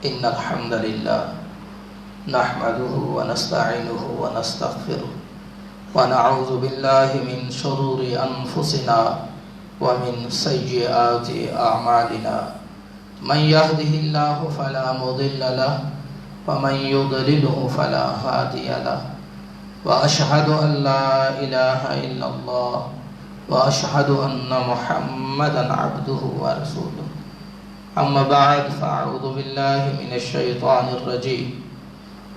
إن الحمد لله نحمده ونستعينه ونستغفره ونعوذ بالله من شرور أنفسنا ومن سيئات أعمالنا من يهده الله فلا مضل له ومن يضلله فلا هادي له وأشهد أن لا إله إلا الله وأشهد أن محمدا عبده ورسوله أما بعد فأعوذ بالله من الشيطان الرجيم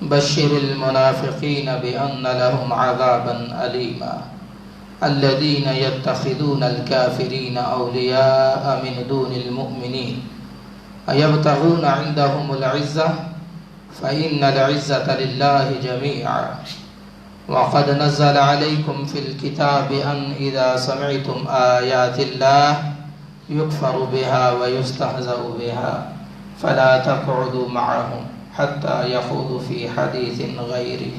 بشر المنافقين بأن لهم عذابا أليما الذين يتخذون الكافرين أولياء من دون المؤمنين أيبتغون عندهم العزة فإن العزة لله جميعا وقد نزل عليكم في الكتاب أن إذا سمعتم آيات الله يكفر بها ويستهزأ بها فلا تقعدوا معهم حتى يخوضوا في حديث غيره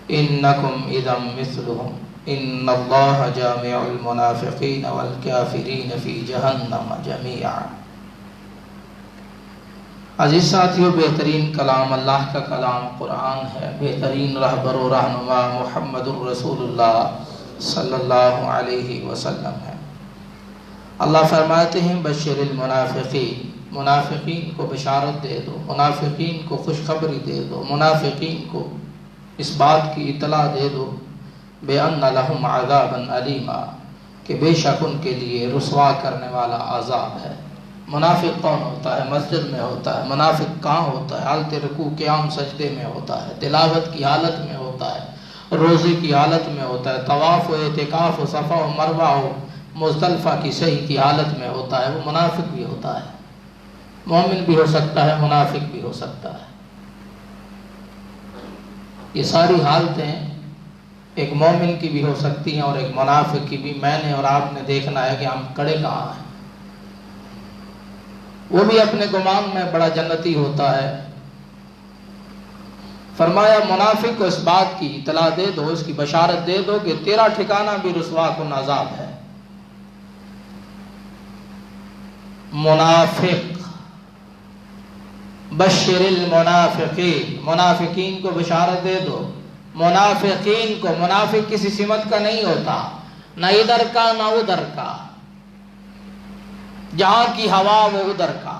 إنكم إذا مثلهم إن الله جامع المنافقين والكافرين في جهنم جميعا. عزیز ساتھیو، بہترین کلام اللہ کا کلام قرآن ہے، بہترین رہبر و رہنما محمد الرسول اللہ صلی اللہ علیہ وسلم ہے. اللہ فرماتے ہیں بشر المنافقین، منافقین کو بشارت دے دو، منافقین کو خوشخبری دے دو، منافقین کو اس بات کی اطلاع دے دو بِأَنَّ لَهُمْ عَذَابًا أَلِيمًا کہ بے شک ان کے لیے رسوا کرنے والا عذاب ہے. منافق کون ہوتا ہے؟ مسجد میں ہوتا ہے. منافق کہاں ہوتا ہے؟ حالت رکوع قیام سجدے میں ہوتا ہے، تلاوت کی حالت میں ہوتا ہے، روزے کی حالت میں ہوتا ہے، طواف و اعتکاف و صفا و مروہ و مزدلفہ کی صحیح کی حالت میں ہوتا ہے. وہ منافق بھی ہوتا ہے. مومن بھی ہو سکتا ہے، منافق بھی ہو سکتا ہے. یہ ساری حالتیں ایک مومن کی بھی ہو سکتی ہیں اور ایک منافق کی بھی. میں نے اور آپ نے دیکھنا ہے کہ ہم کڑے کہاں ہیں. وہ بھی اپنے گمان میں بڑا جنتی ہوتا ہے. فرمایا منافق کو اس بات کی اطلاع دے دو، اس کی بشارت دے دو کہ تیرا ٹھکانہ بھی رسوا کن عذاب ہے. منافق، بشر المنافقین، منافقین کو بشارت دے دو. منافقین کو، منافق کسی سمت کا نہیں ہوتا، نہ ادھر کا نہ ادھر کا. جہاں کی ہوا وہ ادھر کا،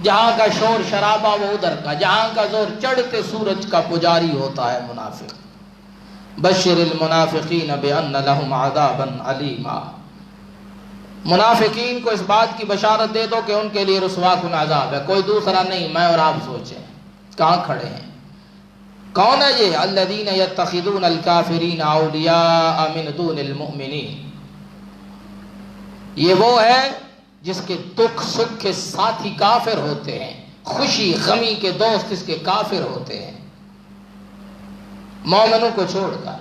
جہاں کا شور شرابہ وہ ادھر کا، جہاں کا زور چڑھتے سورج کا پجاری ہوتا ہے منافق. بشر المنافقین بأن لهم عذابا علیما. منافقین کو اس بات کی بشارت دے دو کہ ان کے لیے رسوا کن عذاب ہے. کوئی دوسرا نہیں، میں اور آپ سوچیں کہاں کھڑے ہیں. کون ہے یہ؟ الذین یتخذون الکافرین اولیاء من دون المؤمنین. یہ وہ ہے جس کے دکھ سکھ کے ساتھی کافر ہوتے ہیں، خوشی غمی کے دوست اس کے کافر ہوتے ہیں. مومنوں کو چھوڑ کر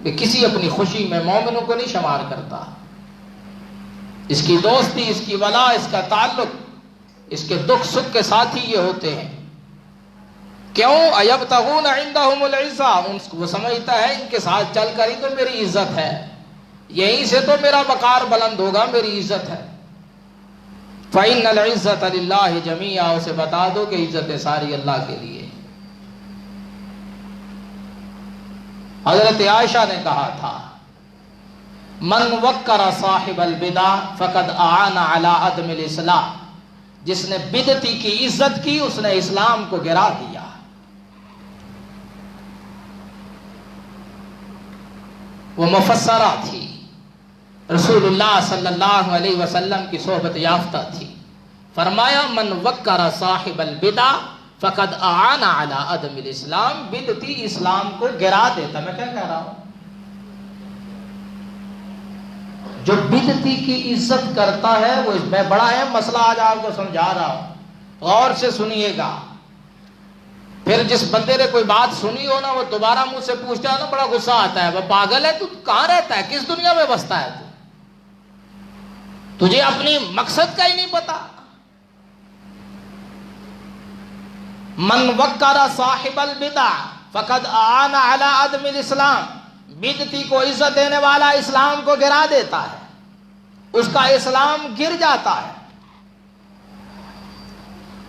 کہ کسی اپنی خوشی میں مومنوں کو نہیں شمار کرتا. اس کی دوستی، اس کی ولا، اس کا تعلق، اس کے دکھ سکھ کے ساتھی یہ ہوتے ہیں. کیوں؟ ایبتغون عندهم العزہ. وہ سمجھتا ہے ان کے ساتھ چل کر ہی تو میری عزت ہے، یہیں سے تو میرا وقار بلند ہوگا، میری عزت ہے. فَإِنَّ الْعِزَّةَ لِلَّهِ جَمِيعًا. اسے بتا دو کہ عزت ساری اللہ کے لیے. حضرت عائشہ نے کہا تھا من وقر صاحب البدع فقد اعان علی عدم الاسلام. جس نے بدعتی کی عزت کی اس نے اسلام کو گرا دیا. وہ مفسرہ تھی، رسول اللہ صلی اللہ علیہ وسلم کی صحبت یافتہ تھی. فرمایا من وقر صاحب البدع فقد اعان علی عدم الاسلام. بدعتی اسلام کو گرا دیتا. میں کیا کہہ رہا ہوں؟ جو بدعتی کی عزت کرتا ہے وہ اس میں بڑا اہم مسئلہ آج آپ کو سمجھا رہا ہوں، غور سے سنیے گا. پھر جس بندے نے کوئی بات سنی ہو نا، وہ دوبارہ مجھ سے پوچھتا ہے نا، بڑا غصہ آتا ہے. وہ پاگل ہے، تو کہاں رہتا ہے، کس دنیا میں بستا ہے تجھے اپنی مقصد کا ہی نہیں پتا. من وقر صاحب البدع فقد اعان علی عدم الاسلام. بدعتی کو عزت دینے والا اسلام کو گرا دیتا ہے، اس کا اسلام گر جاتا ہے.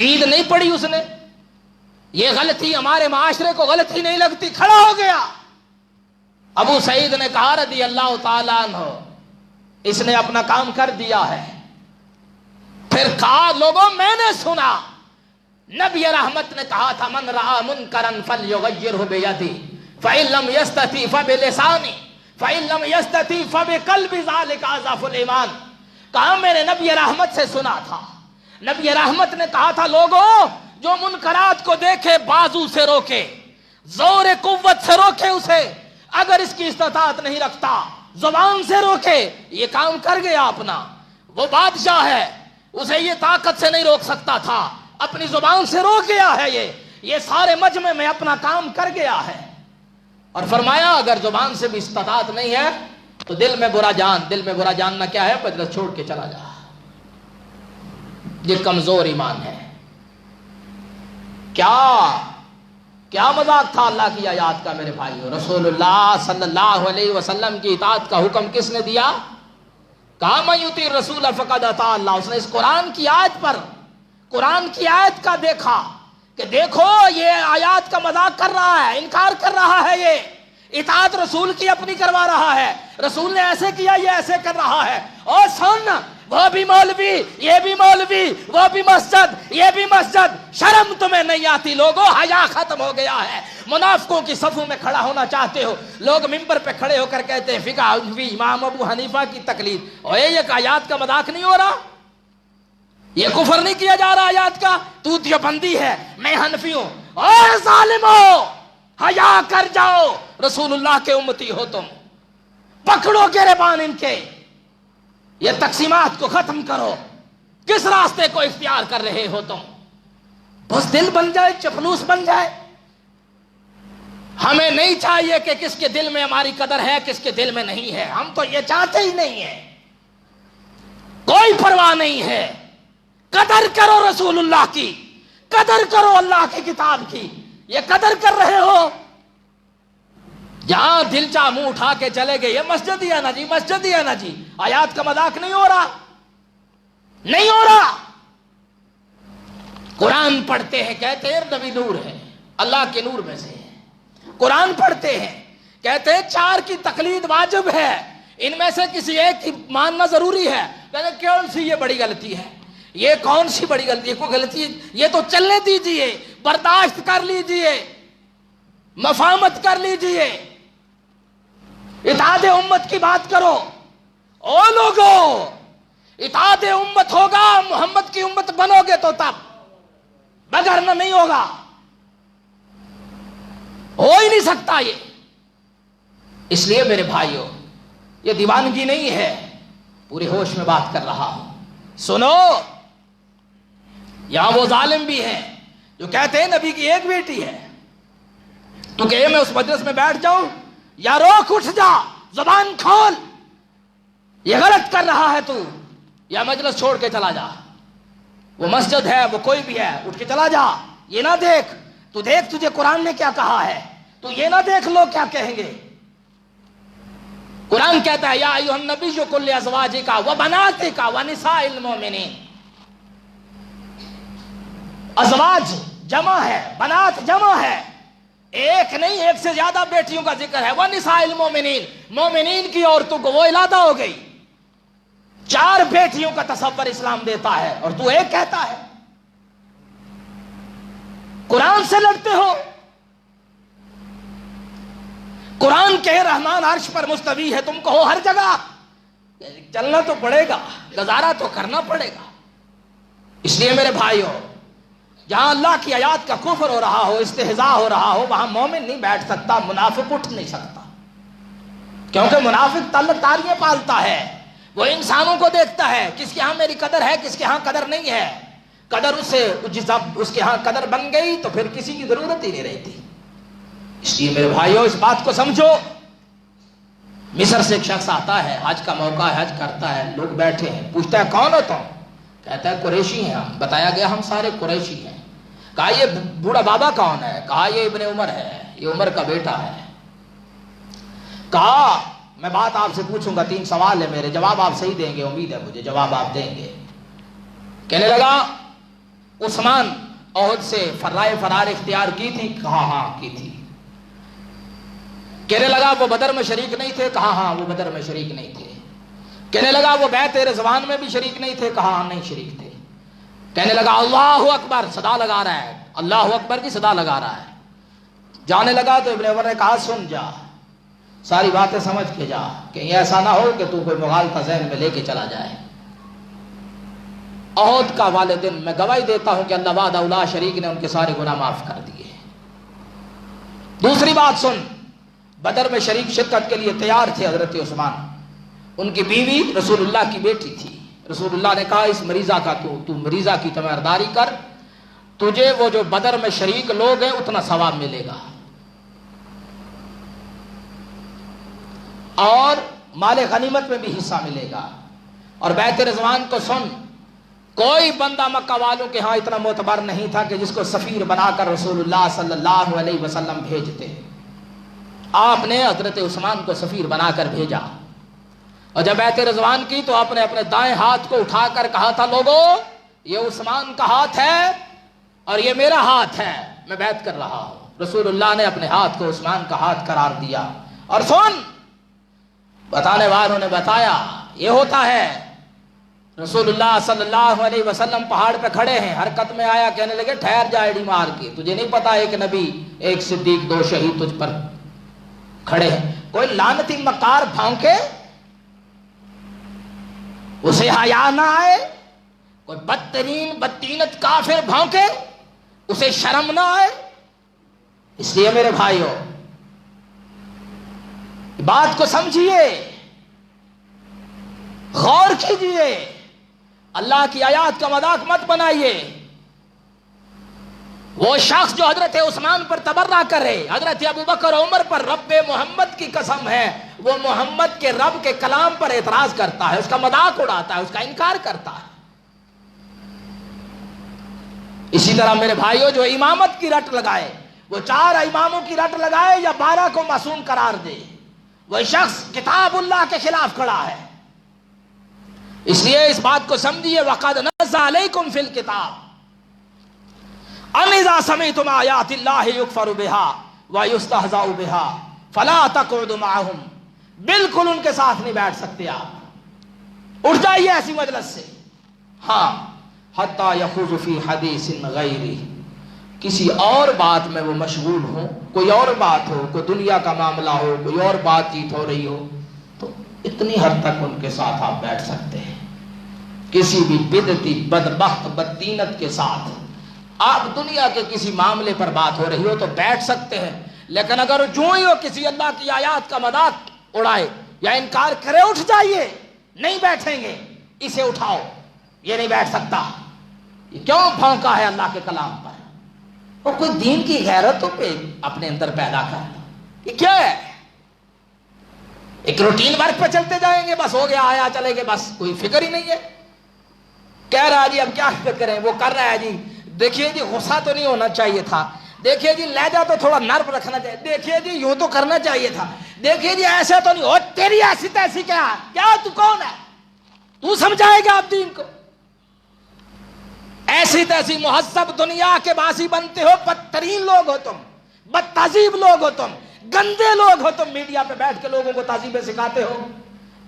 عید نہیں پڑھی اس نے، یہ غلطی ہمارے معاشرے کو غلطی نہیں لگتی، کھڑا ہو گیا۔ ابو سعید نے کہا رضی اللہ تعالیٰ عنہ، اس نے اپنا کام کر دیا ہے۔ پھر کہا لوگوں میں نے سنا نبی رحمت نے کہا تھا من رأى منکرا فلیغیرہ بیدہ فإن لم یستطع فبلسانہ فإن لم یستطع فبقلب ذلک اضعف الایمان۔ کہا میں نے نبی رحمت سے سنا تھا، نبی رحمت نے کہا تھا لوگوں جو منکرات کو دیکھے بازو سے روکے، زور قوت سے روکے اسے، اگر اس کی استطاعت نہیں رکھتا زبان سے روکے، یہ کام کر گیا اپنا۔ وہ بادشاہ ہے، اسے یہ طاقت سے نہیں روک سکتا تھا، اپنی زبان سے روک گیا ہے، یہ سارے مجمع میں اپنا کام کر گیا ہے۔ اور فرمایا اگر زبان سے بھی استطاعت نہیں ہے تو دل میں برا جاننا کیا ہے؟ مجلس چھوڑ کے چلا جا، یہ کمزور ایمان ہے۔ کیا مذاق تھا اللہ کی آیات کا میرے بھائیو؟ رسول اللہ صلی اللہ علیہ وسلم کی اطاعت کا حکم کس نے دیا؟ کہا من یطیع الرسول فقد اطاع اللہ۔ اس نے اس قرآن کی آیت پر، قرآن کی آیت کا دیکھا کہ دیکھو یہ آیات کا مذاق کر رہا ہے، انکار کر رہا ہے، یہ اطاعت رسول کی اپنی کروا رہا ہے، رسول نے ایسے کیا یہ ایسے کر رہا ہے۔ اور سن، وہ بھی مولوی یہ بھی مولوی، وہ بھی مسجد یہ بھی مسجد، شرم تمہیں نہیں آتی لوگوں؟ حیا ختم ہو گیا ہے۔ منافقوں کی صفوں میں کھڑا ہونا چاہتے ہو، لوگ ممبر پہ کھڑے ہو کر کہتے ہیں فقہ حنفی امام ابو حنیفہ کی تقلید۔ اور یہ آیات کا مذاق نہیں ہو رہا؟ یہ کفر نہیں کیا جا رہا آیات کا؟ تو دیوبندی ہے، میں حنفی ہوں۔ اور ظالمو، حیا کر جاؤ، رسول اللہ کے امتی ہو تم، پکڑو گریبان ان کے، یہ تقسیمات کو ختم کرو۔ کس راستے کو اختیار کر رہے ہو تم؟ بس دل بن جائے، چپلوس بن جائے۔ ہمیں نہیں چاہیے کہ کس کے دل میں ہماری قدر ہے کس کے دل میں نہیں ہے، ہم تو یہ چاہتے ہی نہیں ہیں، کوئی پرواہ نہیں ہے۔ قدر کرو رسول اللہ کی، قدر کرو اللہ کی کتاب کی۔ یہ قدر کر رہے ہو، جہاں دل چاہ منہ اٹھا کے چلے گئے، یہ مسجد ہی ہے نا جی، مسجد ہی ہے نا جی، آیات کا مذاق نہیں ہو رہا، نہیں ہو رہا۔ قرآن پڑھتے ہیں کہتے ہیں نبی نور ہے، اللہ کے نور میں سے ہے۔ قرآن پڑھتے ہیں کہتے ہیں 4 کی تقلید واجب ہے، ان میں سے کسی ایک کی ماننا ضروری ہے۔ کہتے ہیں کون سی یہ بڑی غلطی ہے، یہ کون سی بڑی غلطی ہے؟ کوئی غلطی یہ تو چلنے دیجئے، برداشت کر لیجئے، مفاہمت کر لیجئے، اطاعت امت کی بات کرو۔ او لوگو، اطاعت امت ہوگا، محمد کی امت بنو گے تو تب، بغیر نہ نہیں ہوگا، ہو ہی نہیں سکتا یہ۔ اس لیے میرے بھائیو، یہ دیوانگی نہیں ہے، پورے ہوش میں بات کر رہا ہوں۔ سنو، یہاں وہ ظالم بھی ہیں جو کہتے ہیں نبی کی ایک بیٹی ہے، تو کہ میں اس مجلس میں بیٹھ جاؤں یا روک اٹھ جا، زبان کھول، یہ غلط کر رہا ہے تو، یا مجلس چھوڑ کے چلا جا۔ وہ مسجد ہے، وہ کوئی بھی ہے، اٹھ کے چلا جا۔ یہ نہ دیکھ، تو دیکھ تجھے قرآن نے کیا کہا ہے، تو یہ نہ دیکھ لوگ کیا کہیں گے۔ قرآن کہتا ہے یا ایھا النبی قل لازواجک وبناتک ونساء المؤمنین۔ ازواج جمع ہے، بنات جمع ہے، ایک نہیں ایک سے زیادہ بیٹیوں کا ذکر ہے۔ ونساء المؤمنین، مومنین کی عورتوں کو وہ علادہ ہو گئی۔ 4 بیٹیوں کا تصور اسلام دیتا ہے اور تو ایک کہتا ہے۔ قرآن سے لڑتے ہو۔ قرآن کہ رحمان عرش پر مستوی ہے، تم کہو ہر جگہ، چلنا تو پڑے گا، گزارا تو کرنا پڑے گا۔ اس لیے میرے بھائیو، جہاں اللہ کی آیات کا کفر ہو رہا ہو، استہزاء ہو رہا ہو، وہاں مومن نہیں بیٹھ سکتا، منافق اٹھ نہیں سکتا، کیونکہ منافق تاریاں پالتا ہے، وہ انسانوں کو دیکھتا ہے، کس کے ہاں میری قدر ہے کس کے ہاں قدر نہیں ہے، قدر اس کے ہاں قدر بن گئی تو پھر کسی کی ضرورت ہی نہیں رہتی۔ اس لیے میرے بھائیو اس بات کو سمجھو۔ مصر سے ایک شخص آتا ہے، حج کا موقع ہے، حج کرتا ہے، لوگ بیٹھے ہیں، پوچھتا ہے کون ہو تم؟ کہتا ہے قریشی ہیں ہم۔ بتایا گیا ہم سارے قریشی ہیں۔ کہا یہ بوڑھا بابا کون ہے؟ کہا یہ ابن عمر ہے، یہ عمر کا بیٹا ہے۔ کہا میں بات آپ سے پوچھوں گا، 3 سوال ہے میرے، جواب آپ صحیح دیں گے، امید ہے مجھے جواب آپ دیں گے۔ کہنے لگا عثمان احد سے رائے فرار اختیار کی تھی؟ کہا ہاں کی تھی۔ کہنے لگا وہ بدر میں شریک نہیں تھے؟ کہا ہاں وہ بدر میں شریک نہیں تھے۔ کہنے لگا وہ بیعت رضوان میں بھی شریک نہیں تھے؟ کہا ہاں نہیں شریک تھے۔ کہنے لگا اللہ اکبر، صدا لگا رہا ہے، اللہ اکبر کی صدا لگا رہا ہے۔ جانے لگا تو ابن عمر نے کہا سن جا، ساری باتیں سمجھ کے جا، کہ ایسا نہ ہو کہ تو کوئی مغالطہ ذہن میں لے کے چلا جائے۔ احد کا والے دن میں گواہی دیتا ہوں کہ اللہ وحدہ لا شریک نے ان کے سارے گناہ معاف کر دیے۔ دوسری بات سن، بدر میں شریک شرکت کے لیے تیار تھے حضرت عثمان۔ ان کی بیوی رسول اللہ کی بیٹی تھی۔ رسول اللہ نے کہا اس مریضہ کا تو مریضہ کی تیمارداری کر، تجھے وہ جو بدر میں شریک لوگ ہیں اتنا ثواب ملے گا، اور مال غنیمت میں بھی حصہ ملے گا۔ اور بیعت رضوان کو سن، کوئی بندہ مکہ والوں کے ہاں اتنا معتبر نہیں تھا کہ جس کو سفیر بنا کر رسول اللہ صلی اللہ علیہ وسلم بھیجتے۔ آپ نے حضرت عثمان کو سفیر بنا کر بھیجا، اور جب بیعت رضوان کی تو آپ نے اپنے دائیں ہاتھ کو اٹھا کر کہا تھا لوگو یہ عثمان کا ہاتھ ہے اور یہ میرا ہاتھ ہے، میں بیعت کر رہا ہوں۔ رسول اللہ نے اپنے ہاتھ کو عثمان کا ہاتھ قرار دیا۔ اور سن، بتانے والوں نے بتایا یہ ہوتا ہے، رسول اللہ صلی اللہ علیہ وسلم پہاڑ پہ کھڑے ہیں، حرکت میں آیا، کہنے لگے ٹھہر جا ایڑی مار کے، تجھے نہیں پتا ایک نبی ایک صدیق دو شہید تجھ پر کھڑے ہیں۔ کوئی لعنتی مکار بھونکے اسے حیا نہ آئے، کوئی بدترین بدتینت کافر بھونکے اسے شرم نہ آئے۔ اس لیے میرے بھائیو بات کو سمجھیے، غور کیجئے، اللہ کی آیات کا مذاق مت بنائیے۔ وہ شخص جو حضرت عثمان پر تبرہ کرے، حضرت ابوبکر عمر پر، رب محمد کی قسم ہے وہ محمد کے رب کے کلام پر اعتراض کرتا ہے، اس کا مذاق اڑاتا ہے، اس کا انکار کرتا ہے۔ اسی طرح میرے بھائیوں جو امامت کی رٹ لگائے، وہ 4 اماموں کی رٹ لگائے یا 12 کو معصوم قرار دے، وہ شخص کتاب اللہ کے خلاف کھڑا ہے۔ اس لیے اس بات کو سمجھیے، وَقَدْ نَزَّلَ عَلَيْكُمْ فِي الْكِتَابِ أَنْ إِذَا سَمِعْتُمْ آيَاتِ اللَّهِ يُكْفَرُ بِهَا وَيُسْتَهْزَأُ بِهَا فَلَا تَقْعُدُوا مَعَهُمْ، بالکل ان کے ساتھ نہیں بیٹھ سکتے آپ، اٹھ جائیے ایسی مجلس سے۔ ہاں حَتَّى يَخُوضُوا فِي حَدِيثٍ غَيْرِهِ، کسی اور بات میں وہ مشغول ہوں، کوئی اور بات ہو، کوئی دنیا کا معاملہ ہو، کوئی اور بات چیت ہو رہی ہو، تو اتنی حد تک ان کے ساتھ آپ بیٹھ سکتے ہیں۔ کسی بھی بدعتی بدبخت بددینت کے ساتھ آپ دنیا کے کسی معاملے پر بات ہو رہی ہو تو بیٹھ سکتے ہیں، لیکن اگر جو ہی ہو کسی اللہ کی آیات کا مذاق اڑائے یا انکار کرے، اٹھ جائیے، نہیں بیٹھیں گے، اسے اٹھاؤ، یہ نہیں بیٹھ سکتا۔ یہ کیوں بھونکا ہے اللہ کے کلام پر؟ اور کوئی دین کی غیرتوں پہ اپنے اندر پیدا کرنا، یہ کیا ہے؟ ایک روٹین ورک پہ چلتے جائیں گے، بس ہو گیا، آیا چلے گے، بس کوئی فکر ہی نہیں ہے۔ کہہ رہا جی اب کیا فکر کریں، وہ کر رہا ہے جی، دیکھیے جی غصہ تو نہیں ہونا چاہیے تھا، دیکھیے جی لہجہ تو تھوڑا نرم رکھنا چاہیے، دیکھیے جی یوں تو کرنا چاہیے تھا، دیکھیے جی ایسا تو نہیں ہو، تیری ایسی تیسی کیا تو کون ہے، تو سمجھائے گا آپ دین کو؟ ایسی تیسی مہذب دنیا کے باسی بنتے ہو، بدترین لوگ ہو تم، بد تہذیب لوگ ہو تم، گندے لوگ ہو تم، میڈیا پہ بیٹھ کے لوگوں کو تہذیبیں سکھاتے ہو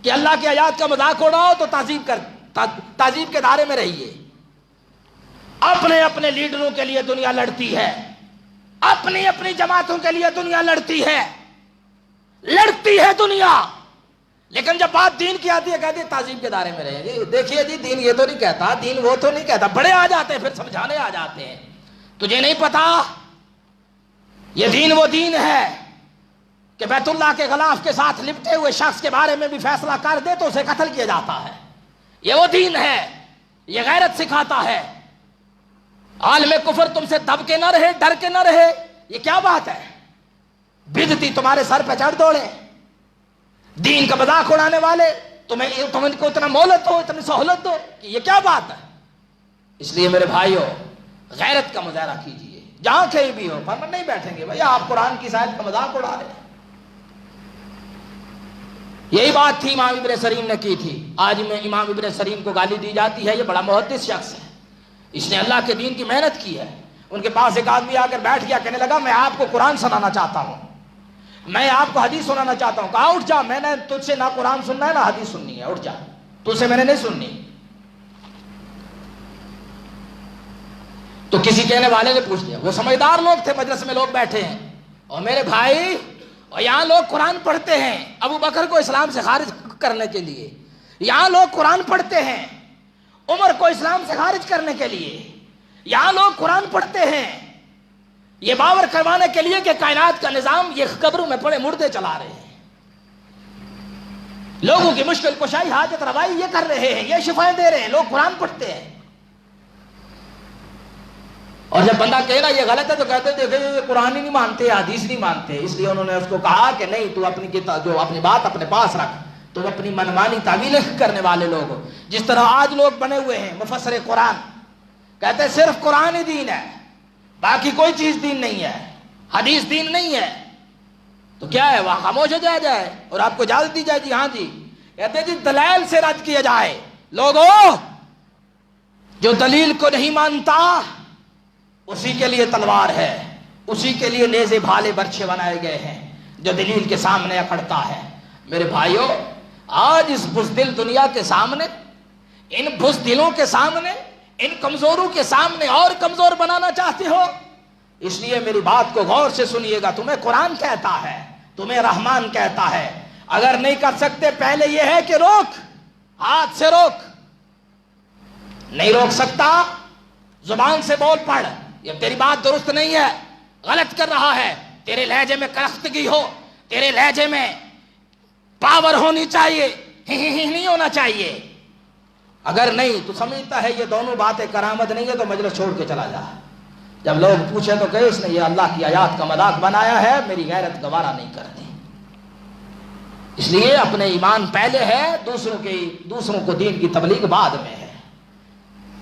کہ اللہ کی آیات کا مذاق اڑاؤ تو تہذیب کے دائرے میں رہیے۔ اپنے اپنے لیڈروں کے لیے دنیا لڑتی ہے، اپنی اپنی جماعتوں کے لیے دنیا لڑتی ہے دنیا، لیکن جب بات دین کی آتی ہے کہتی ہے تہذیب کے دائرے میں رہیں گے۔ دیکھیے جی دین یہ تو نہیں کہتا، دین وہ تو نہیں کہتا، بڑے آ جاتے ہیں پھر سمجھانے آ جاتے ہیں، تجھے نہیں پتا یہ دین وہ دین ہے کہ بیت اللہ کے غلاف کے ساتھ لپٹے ہوئے شخص کے بارے میں بھی فیصلہ کر دے تو اسے قتل کیا جاتا ہے، یہ وہ دین ہے، یہ غیرت سکھاتا ہے۔ عالم کفر تم سے دب کے نہ رہے، ڈر کے نہ رہے، یہ کیا بات ہے؟ بدعتی تمہارے سر پہ چڑھ دوڑے، دین کا مذاق اڑانے والے تم ان کو اتنا مہلت دو، اتنی سہولت دو، کہ یہ کیا بات ہے؟ اس لیے میرے بھائیو غیرت کا مظاہرہ کیجئے جہاں کہیں بھی ہو، فرمان نہیں بیٹھیں گے بھائی آپ قرآن کی آیت کا مذاق اڑا رہے ہیں۔ یہی بات تھی امام ابن سیرین نے کی تھی۔ آج میں امام ابن سیرین کو گالی دی جاتی ہے، یہ بڑا محدث شخص ہے، اس نے اللہ کے دین کی محنت کی ہے۔ ان کے پاس ایک آدمی آ کر بیٹھ گیا، کہنے لگا میں آپ کو قرآن سنانا چاہتا ہوں، میں آپ کو حدیث سنانا چاہتا ہوں۔ کہا اٹھ جا، میں نے تجھ سے نہ قرآن سننا ہے نہ حدیث سننی ہے، اٹھ جا، تجھ سے میں نے نہیں سننی۔ تو کسی کہنے والے نے پوچھ لیا، وہ سمجھدار لوگ تھے، مجلس میں لوگ بیٹھے ہیں، اور میرے بھائی اور یہاں لوگ قرآن پڑھتے ہیں ابو بکر کو اسلام سے خارج کرنے کے لیے، یہاں لوگ قرآن پڑھتے ہیں عمر کو اسلام سے خارج کرنے کے لیے، یہاں لوگ قرآن پڑھتے ہیں یہ باور کروانے کے لیے کہ کائنات کا نظام یہ قبروں میں پڑے مردے چلا رہے ہیں، لوگوں کی مشکل کشائی حاجت روائی یہ کر رہے ہیں، یہ شفائیں دے رہے ہیں، لوگ قرآن پڑھتے ہیں۔ اور جب بندہ کہے گا یہ غلط ہے تو کہتے ہیں دیکھیں یہ قرآن ہی نہیں مانتے، حدیث نہیں مانتے، اس لیے انہوں نے اس کو کہا کہ نہیں تو اپنی جو اپنی بات اپنے پاس رکھ، تم اپنی منمانی تعویلیں کرنے والے لوگ ہو۔ جس طرح آج لوگ بنے ہوئے ہیں مفسر قرآن، کہتے ہیں صرف قرآن ہی دین ہے، باقی کوئی چیز دین نہیں ہے، حدیث دین نہیں ہے، تو کیا ہے وہاں خاموش ہو جایا جائے اور آپ کو اجازت دی جائے جی ہاں جی، کہتے ہیں جی دلائل سے رد کیا جائے۔ لوگوں جو دلیل کو نہیں مانتا اسی کے لیے تلوار ہے، اسی کے لیے نیزے بھالے برچھے بنائے گئے ہیں، جو دلیل کے سامنے اکھڑتا ہے۔ میرے بھائیوں آج اس بزدل دنیا کے سامنے، ان بزدلوں کے سامنے، ان کمزوروں کے سامنے اور کمزور بنانا چاہتے ہو، اس لیے میری بات کو غور سے سنیے گا۔ تمہیں قرآن کہتا ہے، تمہیں رحمان کہتا ہے، اگر نہیں کر سکتے پہلے یہ ہے کہ روک، ہاتھ سے روک، نہیں روک سکتا زبان سے بول پڑھ یہ تیری بات درست نہیں ہے، غلط کر رہا ہے، تیرے لہجے میں کرختگی ہو، تیرے لہجے میں پاور ہونی چاہیے، نہیں ہونا چاہیے۔ اگر نہیں تو سمجھتا ہے یہ دونوں باتیں کرامت نہیں ہے تو مجلس چھوڑ کے چلا جا۔ جب لوگ پوچھیں تو کہے اس نے یہ اللہ کی آیات کا مذاق بنایا ہے، میری غیرت گوارا نہیں کرتی۔ اس لیے اپنے ایمان پہلے ہے، دوسروں کو دین کی تبلیغ بعد میں ہے۔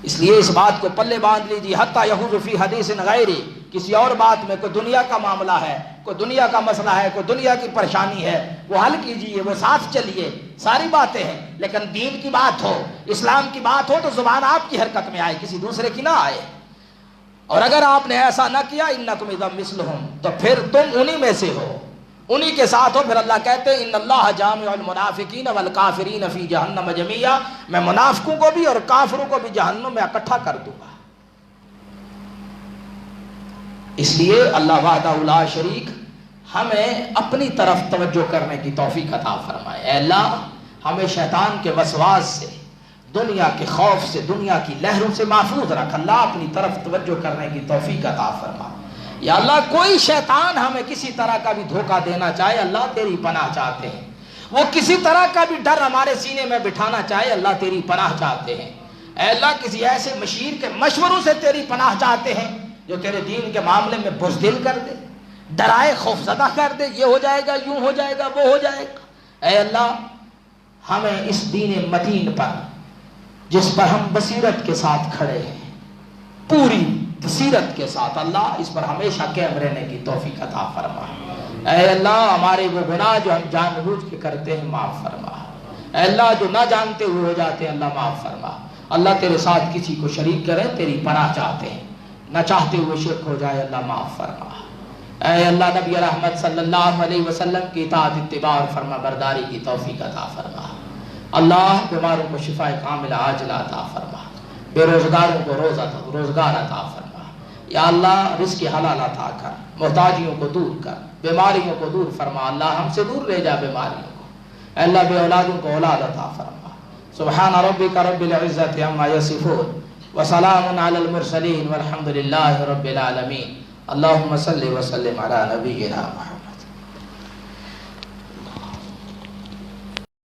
اس لیے اس بات کو پلے باندھ لیجیے، حتی یحوز فی حدیث غیری، کسی اور بات میں کوئی دنیا کا معاملہ ہے، کوئی دنیا کا مسئلہ ہے، کوئی دنیا کی پریشانی ہے، وہ حل کیجیے، وہ ساتھ چلیے، ساری باتیں ہیں، لیکن دین کی بات ہو، اسلام کی بات ہو تو زبان آپ کی حرکت میں آئے، کسی دوسرے کی نہ آئے۔ اور اگر آپ نے ایسا نہ کیا انکم اذا مثلہم، تو پھر تم انہی میں سے ہو، انہی کے ساتھ ہو۔ پھر اللہ کہتے ہیں ان اللہ جامع المنافقین والکافرین فی جہنم جمیعا، میں منافقوں کو بھی اور کافروں کو بھی جہنم میں اکٹھا کر دوں گا۔ اس لیے اللہ وحدہ لا شریک ہمیں اپنی طرف توجہ کرنے کی توفیق عطا فرمائے۔ اے اللہ ہمیں شیطان کے وسواس سے، دنیا کے خوف سے، دنیا کی لہروں سے محفوظ رکھ۔ اللہ اپنی طرف توجہ کرنے کی توفیق عطا فرما۔ یا اللہ کوئی شیطان ہمیں کسی طرح کا بھی دھوکہ دینا چاہے، اللہ تیری پناہ چاہتے ہیں۔ وہ کسی طرح کا بھی ڈر ہمارے سینے میں بٹھانا چاہے، اللہ تیری پناہ چاہتے ہیں۔ اے اللہ کسی ایسے مشیر کے مشوروں سے تیری پناہ چاہتے ہیں جو تیرے دین کے معاملے میں بزدل کر دے، ڈرائے، خوفزدہ کر دے، یہ ہو جائے گا، یوں ہو جائے گا، وہ ہو جائے گا۔ اے اللہ ہمیں اس دین متین پر جس پر ہم بصیرت کے ساتھ کھڑے ہیں، پوری بصیرت کے ساتھ، اللہ اس پر ہمیشہ قائم رہنے کی توفیق عطا فرما۔ اے اللہ ہمارے وہ گناہ جو ہم جان بوجھ کے کرتے ہیں معاف فرما۔ اے اللہ جو نہ جانتے ہوئے ہو جاتے ہیں اللہ معاف فرما۔ اللہ تیرے ساتھ کسی کو شریک کریں تیری پناہ چاہتے ہیں، نہ چاہتے ہوئے شرک ہو جائے اللہ معاف فرما۔ اے اللہ نبی رحمت صلی اللہ علیہ وسلم کی اطاعت، اتباع اور فرما برداری کی توفیق عطا فرما۔ اللہ بیماروں کو شفا کاملہ عاجلہ عطا فرما، بے روزگاروں کو روزگار عطا فرما۔ یا اللہ رزق حلال عطا کر، محتاجیوں کو دور کر، بیماریوں کو دور فرما۔ اللہ ہم سے دور لے جا بیماریوں کو۔ اے اللہ بے اولادوں کو اولاد عطا فرما۔ سبحان ربک رب العزت عما یصفون وسلام علی المرسلین والحمد للہ رب العالمین۔ اللہم صلی وسلم علی نبینا محمد۔